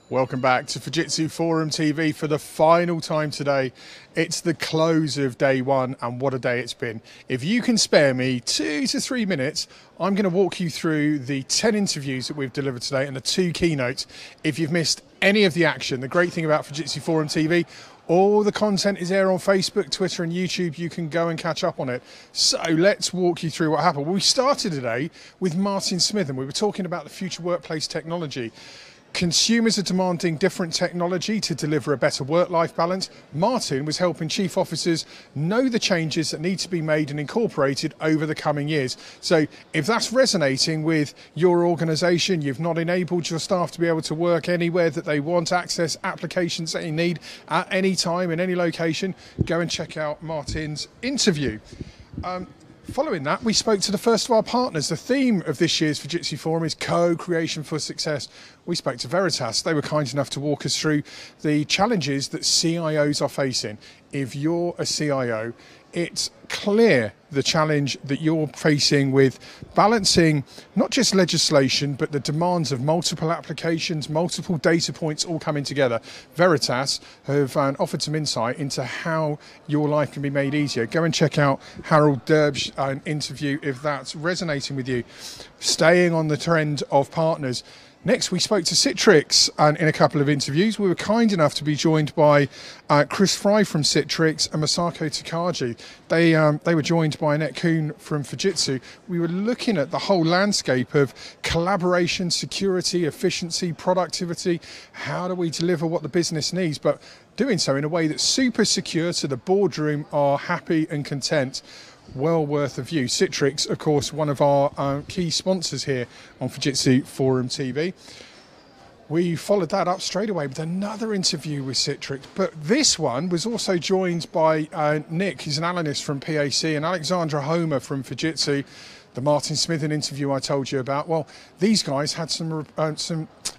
Welcome back to Fujitsu Forum TV for the final time today. It's the close of day one, and what a day it's been. If you can spare me 2 to 3 minutes, I'm going to walk you through the 10 interviews that we've delivered today and the 2 keynotes. If you've missed any of the action, the great thing about Fujitsu Forum TV, all the content is there on Facebook, Twitter and YouTube. You can go and catch up on it. So let's walk you through what happened. Well, we started today with Martin Smith, and we were talking about the future workplace technology. Consumers are demanding different technology to deliver a better work-life balance. Martin was helping chief officers know the changes that need to be made and incorporated over the coming years. So if that's resonating with your organisation, you've not enabled your staff to be able to work anywhere that they want, access applications that they need at any time, in any location, go and check out Martin's interview. Following that, we spoke to the first of our partners. The theme of this year's Fujitsu Forum is co-creation for success. We spoke to Veritas. They were kind enough to walk us through the challenges that CIOs are facing. If you're a CIO, it's clear the challenge that you're facing with balancing not just legislation, but the demands of multiple applications, multiple data points all coming together. Veritas have offered some insight into how your life can be made easier. Go and check out Harold Derb's interview if that's resonating with you. Staying on the trend of partners, next, we spoke to Citrix in a couple of interviews. We were kind enough to be joined by Chris Fry from Citrix and Masako Takaji. They were joined by Annette Kuhn from Fujitsu. We were looking at the whole landscape of collaboration, security, efficiency, productivity. How do we deliver what the business needs, but doing so in a way that's super secure so the boardroom are happy and content. Well worth a view. Citrix, of course, one of our key sponsors here on Fujitsu Forum TV. We followed that up straight away with another interview with Citrix, but this one was also joined by Nick, who's an analyst from PAC, and Alexandra Homer from Fujitsu. The Martin Smith interview I told you about, well, these guys had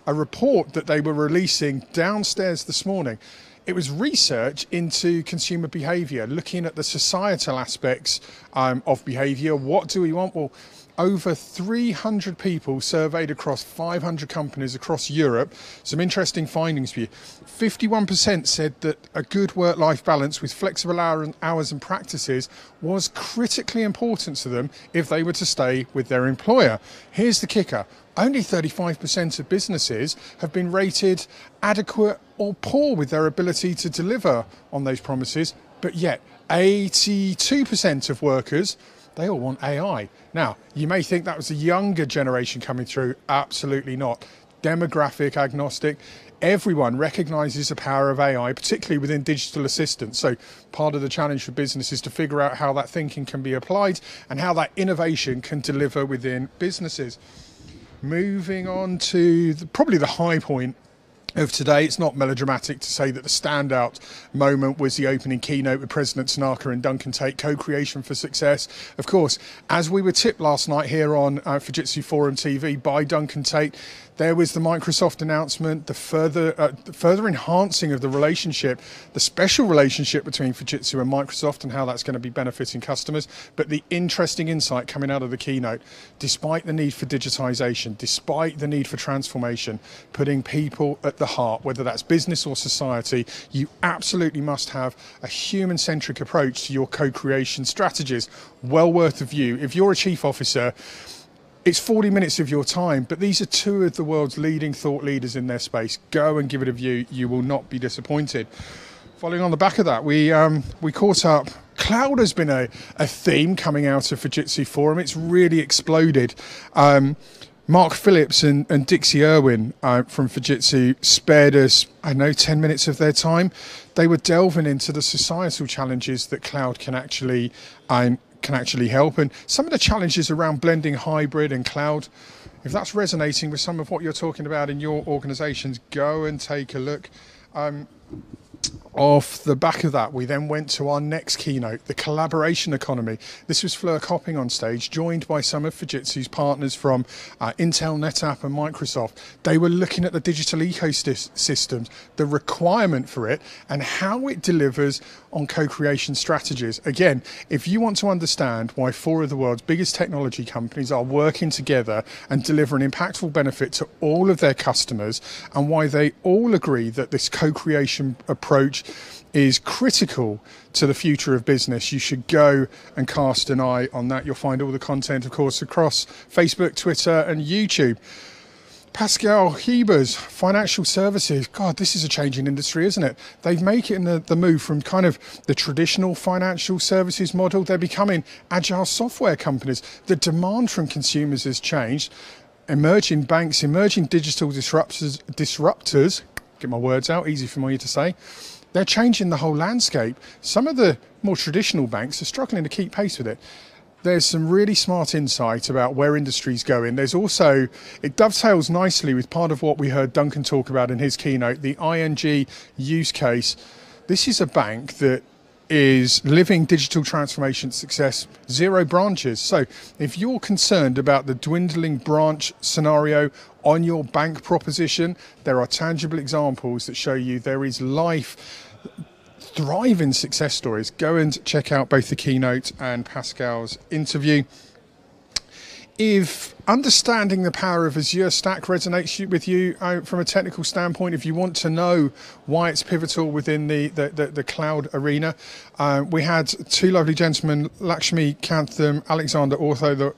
a report that they were releasing downstairs this morning. It was research into consumer behaviour, looking at the societal aspects of behaviour. What do we want? Well, over 300 people surveyed across 500 companies across Europe. Some interesting findings for you. 51% said that a good work-life balance with flexible hours and practices was critically important to them if they were to stay with their employer. Here's the kicker. Only 35% of businesses have been rated adequate or poor with their ability to deliver on those promises, but yet 82% of workers, they all want AI. Now, you may think that was a younger generation coming through. Absolutely not. Demographic agnostic. Everyone recognises the power of AI, particularly within digital assistance. So part of the challenge for business is to figure out how that thinking can be applied and how that innovation can deliver within businesses. Moving on to probably the high point of today. It's not melodramatic to say that the standout moment was the opening keynote with President Tanaka and Duncan Tate, co-creation for success. Of course, as we were tipped last night here on Fujitsu Forum TV by Duncan Tate, there was the Microsoft announcement, the further enhancing of the relationship, the special relationship between Fujitsu and Microsoft and how that's going to be benefiting customers. But the interesting insight coming out of the keynote, despite the need for digitization, despite the need for transformation, putting people at the heart, whether that's business or society, you absolutely must have a human-centric approach to your co-creation strategies. Well worth a view. If you're a chief officer, it's 40 minutes of your time, but these are 2 of the world's leading thought leaders in their space. Go and give it a view. You will not be disappointed. Following on the back of that, we caught up. Cloud has been a theme coming out of Fujitsu Forum. It's really exploded. Mark Phillips and Dixie Irwin from Fujitsu spared us, 10 minutes of their time. They were delving into the societal challenges that cloud can actually help, and some of the challenges around blending hybrid and cloud. If that's resonating with some of what you're talking about in your organizations, go and take a look. Off the back of that, we then went to our next keynote, the collaboration economy. This was Fleur Copping on stage, joined by some of Fujitsu's partners from Intel, NetApp and Microsoft. They were looking at the digital ecosystems, the requirement for it, and how it delivers on co-creation strategies. Again, if you want to understand why 4 of the world's biggest technology companies are working together and deliver an impactful benefit to all of their customers, and why they all agree that this co-creation approach is critical to the future of business, you should go and cast an eye on that. You'll find all the content, of course, across Facebook, Twitter and YouTube. Pascal Heber's financial services. God, this is a changing industry, isn't it? They've made it in the move from kind of the traditional financial services model. They're becoming agile software companies. The demand from consumers has changed. Emerging banks, emerging digital disruptors, get my words out, easy for me to say. They're changing the whole landscape. Some of the more traditional banks are struggling to keep pace with it. There's some really smart insight about where industry's going. There's also, it dovetails nicely with part of what we heard Duncan talk about in his keynote, the ING use case. This is a bank that is living digital transformation success, 0 branches. So if you're concerned about the dwindling branch scenario on your bank proposition, there are tangible examples that show you there is life, thriving success stories. Go and check out both the keynote and Pascal's interview. If understanding the power of Azure Stack resonates with you from a technical standpoint, if you want to know why it's pivotal within the cloud arena, we had 2 lovely gentlemen, Lakshmi Kantham, Alexander Ortho, that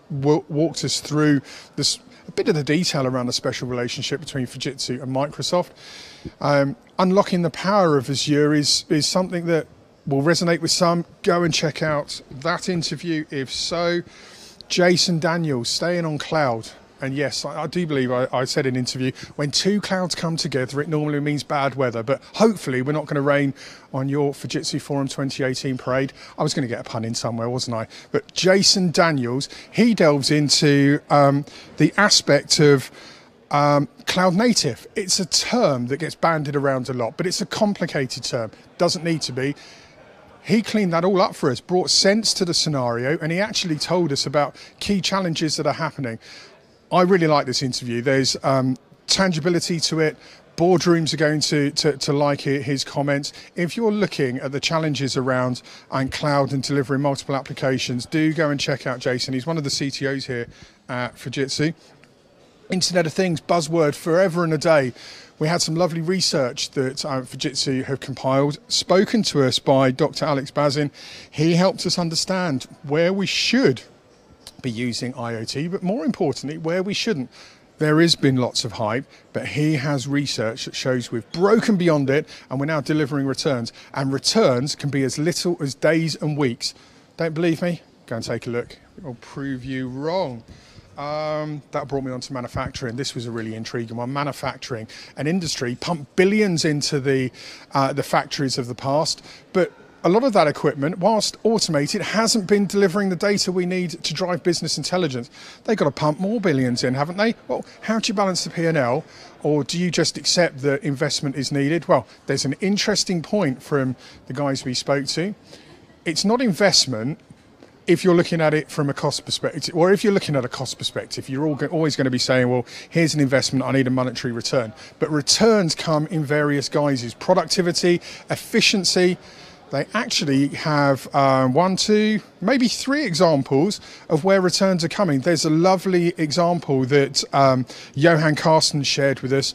walked us through this, a bit of the detail around the special relationship between Fujitsu and Microsoft. Unlocking the power of Azure is something that will resonate with some. Go and check out that interview if so. Jason Daniels, staying on cloud. And yes, I do believe I said in an interview, when 2 clouds come together, it normally means bad weather. But hopefully we're not going to rain on your Fujitsu Forum 2018 parade. I was going to get a pun in somewhere, wasn't I? But Jason Daniels, he delves into the aspect of cloud native. It's a term that gets bandied around a lot, but it's a complicated term. Doesn't need to be. He cleaned that all up for us, brought sense to the scenario, and he actually told us about key challenges that are happening. I really like this interview. There's tangibility to it. Boardrooms are going to like his comments. If you're looking at the challenges around cloud and delivering multiple applications, do go and check out Jason. He's one of the CTOs here at Fujitsu. Internet of Things, buzzword forever and a day. We had some lovely research that Fujitsu have compiled, spoken to us by Dr. Alex Bazin. He helped us understand where we should be using IoT, but more importantly, where we shouldn't. There has been lots of hype, but he has research that shows we've broken beyond it and we're now delivering returns. And returns can be as little as days and weeks. Don't believe me? Go and take a look. It will prove you wrong. That brought me on to manufacturing. This was a really intriguing one. Manufacturing, an industry pumped billions into the factories of the past, but a lot of that equipment, whilst automated, hasn't been delivering the data we need to drive business intelligence. They've got to pump more billions in, haven't they? Well, how do you balance the P&L? Or do you just accept that investment is needed? Well, there's an interesting point from the guys we spoke to. It's not investment if you're looking at it from a cost perspective, or if you're looking at a cost perspective, you're always going to be saying, well, here's an investment, I need a monetary return. But returns come in various guises. Productivity, efficiency. They actually have 1, 2, maybe 3 examples of where returns are coming. There's a lovely example that Johan Carsten shared with us.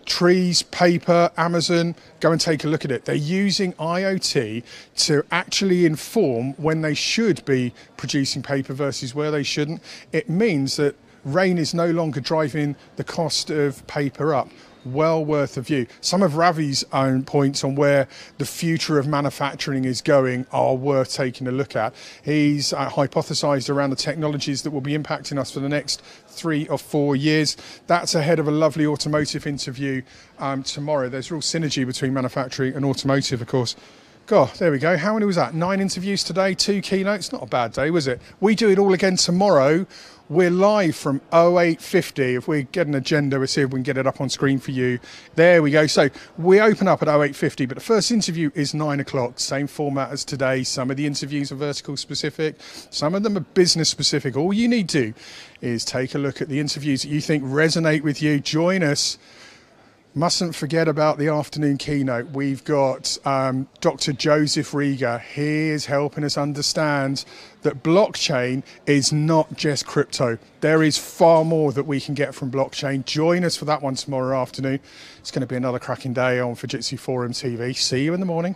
Trees, paper, Amazon, go and take a look at it. They're using IoT to actually inform when they should be producing paper versus where they shouldn't. It means that rain is no longer driving the cost of paper up. Well worth a view. Some of Ravi's own points on where the future of manufacturing is going are worth taking a look at. He's hypothesized around the technologies that will be impacting us for the next 3 or 4 years. That's ahead of a lovely automotive interview tomorrow. There's real synergy between manufacturing and automotive, of course. God, there we go. How many was that? 9 interviews today, 2 keynotes. Not a bad day, was it? We do it all again tomorrow. We're live from 0850. If we get an agenda, we'll see if we can get it up on screen for you. There we go. So we open up at 0850, but the first interview is 9 o'clock. Same format as today. Some of the interviews are vertical specific. Some of them are business specific. All you need to do is take a look at the interviews that you think resonate with you. Join us. Mustn't forget about the afternoon keynote. We've got Dr. Joseph Rieger. He is helping us understand that blockchain is not just crypto. There is far more that we can get from blockchain. Join us for that one tomorrow afternoon. It's going to be another cracking day on Fujitsu Forum TV. See you in the morning.